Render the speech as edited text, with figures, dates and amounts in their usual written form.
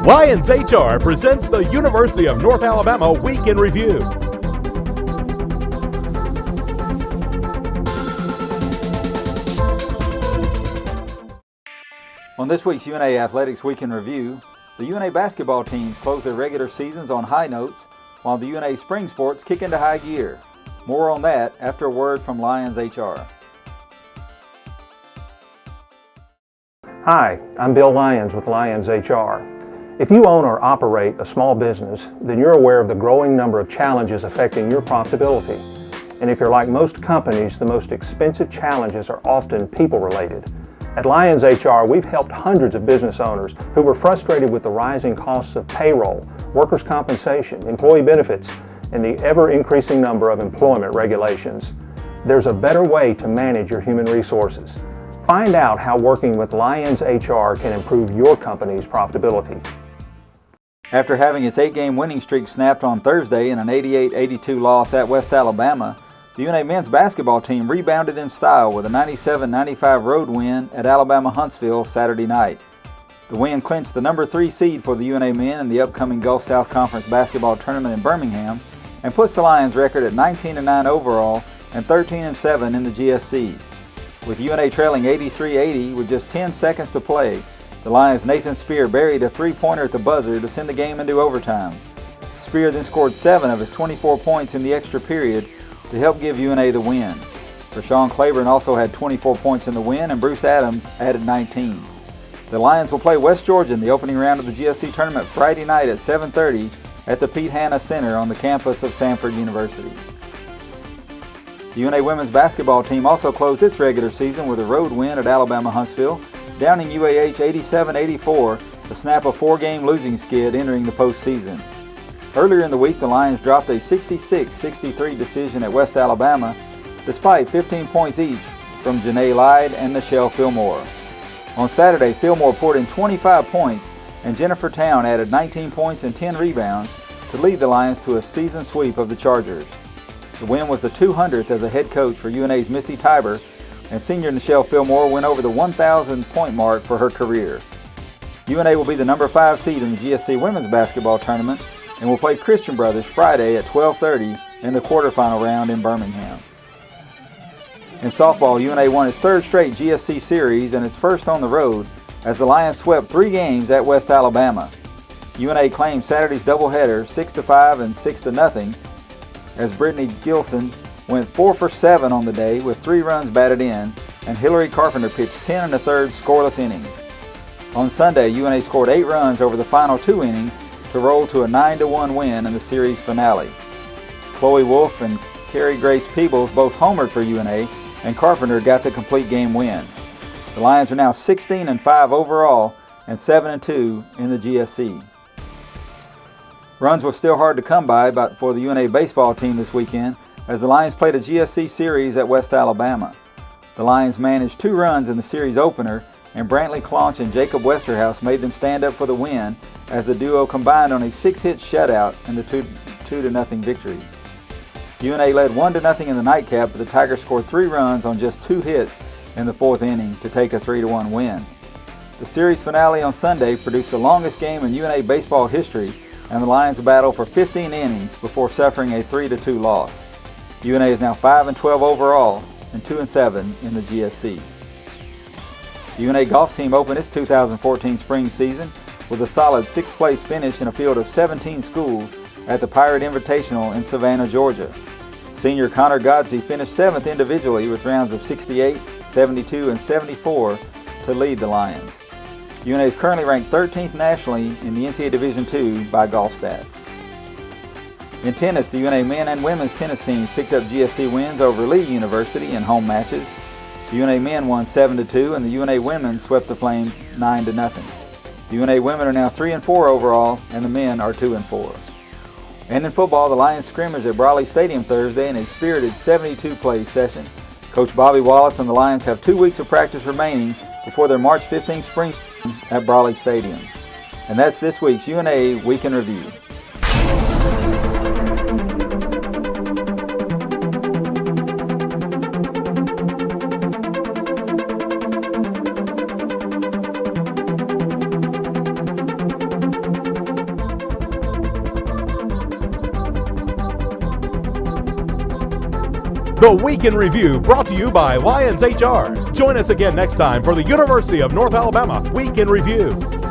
Lions HR presents the University of North Alabama Week in Review. On this week's UNA Athletics Week in Review, the UNA basketball teams close their regular seasons on high notes, while the UNA spring sports kick into high gear. More on that after a word from Lions HR. Hi, I'm Bill Lyons with Lions HR. If you own or operate a small business, then you're aware of the growing number of challenges affecting your profitability. And if you're like most companies, the most expensive challenges are often people-related. At Lions HR, we've helped hundreds of business owners who were frustrated with the rising costs of payroll, workers' compensation, employee benefits, and the ever-increasing number of employment regulations. There's a better way to manage your human resources. Find out how working with Lions HR can improve your company's profitability. After having its 8-game winning streak snapped on Thursday in an 88-82 loss at West Alabama, the UNA men's basketball team rebounded in style with a 97-95 road win at Alabama Huntsville Saturday night. The win clinched the number 3 seed for the UNA men in the upcoming Gulf South Conference basketball tournament in Birmingham and puts the Lions' record at 19-9 overall and 13-7 in the GSC. With UNA trailing 83-80 with just 10 seconds to play, the Lions' Nathan Spear buried a three-pointer at the buzzer to send the game into overtime. Spear then scored 7 of his 24 points in the extra period to help give UNA the win. Rashawn Claiborne also had 24 points in the win, and Bruce Adams added 19. The Lions will play West Georgia in the opening round of the GSC tournament Friday night at 7:30 at the Pete Hanna Center on the campus of Samford University. The UNA women's basketball team also closed its regular season with a road win at Alabama Huntsville, downing UAH 87-84 to snap a 4-game losing skid entering the postseason. Earlier in the week, the Lions dropped a 66-63 decision at West Alabama, despite 15 points each from Janae Lyde and Nichelle Fillmore. On Saturday, Fillmore poured in 25 points, and Jennifer Town added 19 points and 10 rebounds to lead the Lions to a season sweep of the Chargers. The win was the 200th as a head coach for UNA's Missy Tiber, and senior Nichelle Fillmore went over the 1,000-point mark for her career. UNA will be the number 5 seed in the GSC women's basketball tournament and will play Christian Brothers Friday at 12:30 in the quarterfinal round in Birmingham. In softball, UNA won its 3rd straight GSC series and its first on the road as the Lions swept 3 games at West Alabama. UNA claimed Saturday's doubleheader 6-5 and 6-0 as Brittany Gilson went 4 for 7 on the day with 3 runs batted in, and Hillary Carpenter pitched 10 1/3 scoreless innings. On Sunday, UNA scored 8 runs over the final 2 innings to roll to a 9-1 win in the series finale. Chloe Wolf and Carrie Grace Peebles both homered for UNA, and Carpenter got the complete game win. The Lions are now 16-5 overall and 7-2 in the GSC. Runs were still hard to come by for the UNA baseball team this weekend as the Lions played a GSC series at West Alabama. The Lions managed 2 runs in the series opener, and Brantley Claunch and Jacob Westerhouse made them stand up for the win as the duo combined on a 6-hit shutout in the 2-0 victory. UNA led 1-0 in the nightcap, but the Tigers scored 3 runs on just 2 hits in the 4th inning to take a 3-1 win. The series finale on Sunday produced the longest game in UNA baseball history, and the Lions battled for 15 innings before suffering a 3-2 loss. UNA is now 5-12 overall and 2-7 in the GSC. The UNA golf team opened its 2014 spring season with a solid 6th place finish in a field of 17 schools at the Pirate Invitational in Savannah, Georgia. Senior Connor Godsey finished 7th individually with rounds of 68, 72, and 74 to lead the Lions. UNA is currently ranked 13th nationally in the NCAA Division II by GolfStat. In tennis, the UNA men and women's tennis teams picked up GSC wins over Lee University in home matches. The UNA men won 7-2, and the UNA women swept the Flames 9-0. The UNA women are now 3-4 overall, and the men are 2-4. And in football, the Lions scrimmaged at Brawley Stadium Thursday in a spirited 72-play session. Coach Bobby Wallace and the Lions have 2 weeks of practice remaining before their March 15th spring at Brawley Stadium. And that's this week's UNA Week in Review. The Week in Review, brought to you by Lions HR. Join us again next time for the University of North Alabama Week in Review.